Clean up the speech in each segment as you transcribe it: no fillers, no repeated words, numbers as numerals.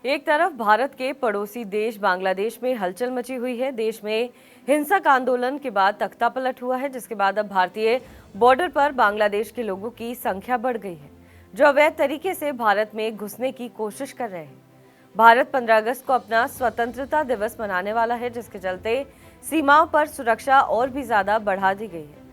एक तरफ भारत के पड़ोसी देश बांग्लादेश में हलचल मची हुई है। देश में हिंसक आंदोलन के बाद तख्तापलट हुआ है, जिसके बाद अब भारतीय बॉर्डर पर बांग्लादेश के लोगों की संख्या बढ़ गई है, जो अवैध तरीके से भारत में घुसने की कोशिश कर रहे हैं। भारत 15 अगस्त को अपना स्वतंत्रता दिवस मनाने वाला है, जिसके चलते सीमाओं पर सुरक्षा और भी ज्यादा बढ़ा दी गई है।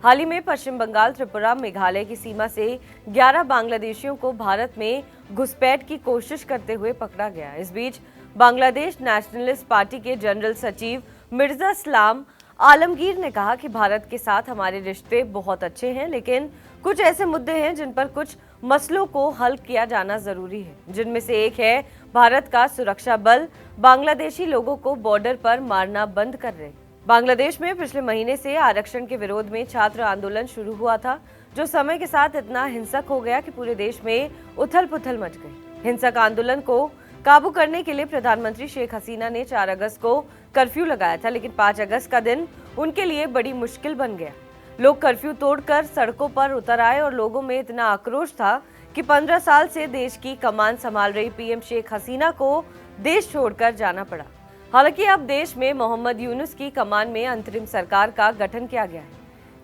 हाल ही में पश्चिम बंगाल, त्रिपुरा, मेघालय की सीमा से 11 बांग्लादेशियों को भारत में घुसपैठ की कोशिश करते हुए पकड़ा गया। इस बीच बांग्लादेश नेशनलिस्ट पार्टी के जनरल सचिव मिर्जा इस्लाम आलमगीर ने कहा कि भारत के साथ हमारे रिश्ते बहुत अच्छे हैं, लेकिन कुछ ऐसे मुद्दे हैं जिन पर कुछ मसलों को हल किया जाना जरूरी है, जिनमें से एक है भारत का सुरक्षा बल बांग्लादेशी लोगों को बॉर्डर पर मारना बंद कर रहे। बांग्लादेश में पिछले महीने से आरक्षण के विरोध में छात्र आंदोलन शुरू हुआ था, जो समय के साथ इतना हिंसक हो गया कि पूरे देश में उथल-पुथल मच गई। हिंसक आंदोलन को काबू करने के लिए प्रधानमंत्री शेख हसीना ने 4 अगस्त को कर्फ्यू लगाया था, लेकिन 5 अगस्त का दिन उनके लिए बड़ी मुश्किल बन गया। लोग कर्फ्यू तोड़कर सड़कों पर उतर आए और लोगों में इतना आक्रोश था कि 15 साल से देश की कमान संभाल रही पीएम शेख हसीना को देश छोड़कर जाना पड़ा। हालांकि अब देश में मोहम्मद यूनुस की कमान में अंतरिम सरकार का गठन किया गया है।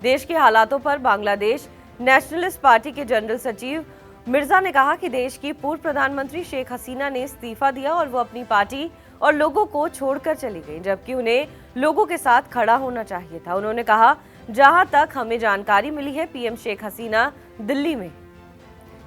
देश के हालातों पर बांग्लादेश नेशनलिस्ट पार्टी के जनरल सचिव मिर्जा ने कहा कि देश की पूर्व प्रधानमंत्री शेख हसीना ने इस्तीफा दिया और वो अपनी पार्टी और लोगों को छोड़कर चली गई, जबकि उन्हें लोगों के साथ खड़ा होना चाहिए था। उन्होंने कहा, जहां तक हमें जानकारी मिली है, पीएम शेख हसीना दिल्ली में।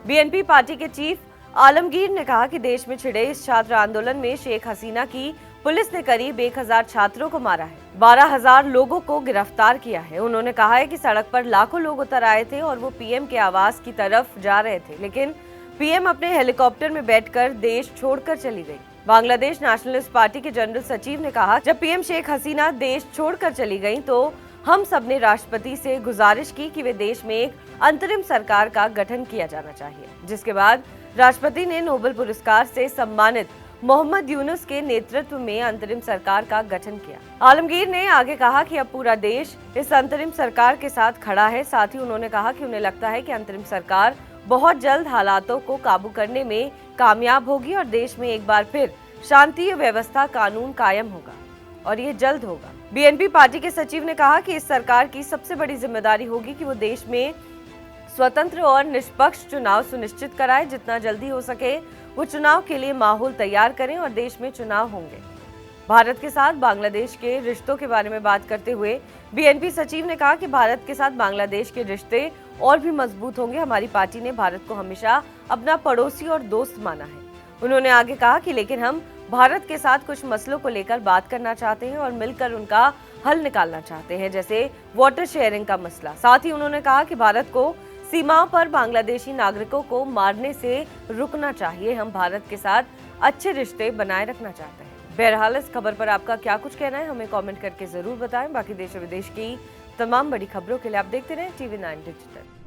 बीएनपी पार्टी के चीफ आलमगीर ने कहा कि देश में छिड़े इस छात्र आंदोलन में शेख हसीना की पुलिस ने करीब 1000 छात्रों को मारा है, 12,000 लोगों को गिरफ्तार किया है। उन्होंने कहा है कि सड़क पर लाखों लोग उतर आए थे और वो पीएम के आवास की तरफ जा रहे थे, लेकिन पीएम अपने हेलीकॉप्टर में बैठकर देश छोड़कर चली गई। बांग्लादेश नेशनलिस्ट पार्टी के जनरल सचिव ने कहा, जब पीएम शेख हसीना देश छोड़कर चली गई तो हम सबने राष्ट्रपति से गुजारिश की कि वे देश में एक अंतरिम सरकार का गठन किया जाना चाहिए, जिसके बाद राष्ट्रपति ने नोबेल पुरस्कार से सम्मानित मोहम्मद यूनुस के नेतृत्व में अंतरिम सरकार का गठन किया। आलमगीर ने आगे कहा कि अब पूरा देश इस अंतरिम सरकार के साथ खड़ा है। साथ ही उन्होंने कहा कि उन्हें लगता है कि अंतरिम सरकार बहुत जल्द हालातों को काबू करने में कामयाब होगी और देश में एक बार फिर शांति व्यवस्था कानून कायम होगा और ये जल्द होगा। बीएनपी पार्टी के सचिव ने कहा कि इस सरकार की सबसे बड़ी जिम्मेदारी होगी कि वो देश में स्वतंत्र और निष्पक्ष चुनाव सुनिश्चित कराए। जितना जल्दी हो सके वो चुनाव के लिए माहौल तैयार करें और देश में चुनाव होंगे। भारत के साथ बांग्लादेश के रिश्तों के बारे में बात करते हुए बीएनपी सचिव ने कहा कि भारत के साथ बांग्लादेश के रिश्ते और भी मजबूत होंगे। हमारी पार्टी ने भारत को हमेशा अपना पड़ोसी और दोस्त माना है। उन्होंने आगे कहा कि लेकिन हम भारत के साथ कुछ मसलों को लेकर बात करना चाहते हैं और मिलकर उनका हल निकालना चाहते हैं, जैसे वाटर शेयरिंग का मसला। साथ ही उन्होंने कहा कि भारत को सीमाओं पर बांग्लादेशी नागरिकों को मारने से रुकना चाहिए। हम भारत के साथ अच्छे रिश्ते बनाए रखना चाहते हैं। बहरहाल इस खबर पर आपका क्या कुछ कहना है, हमें कमेंट करके जरूर बताएं। बाकी देश और विदेश की तमाम बड़ी खबरों के लिए आप देखते रहें TV9 डिजिटल।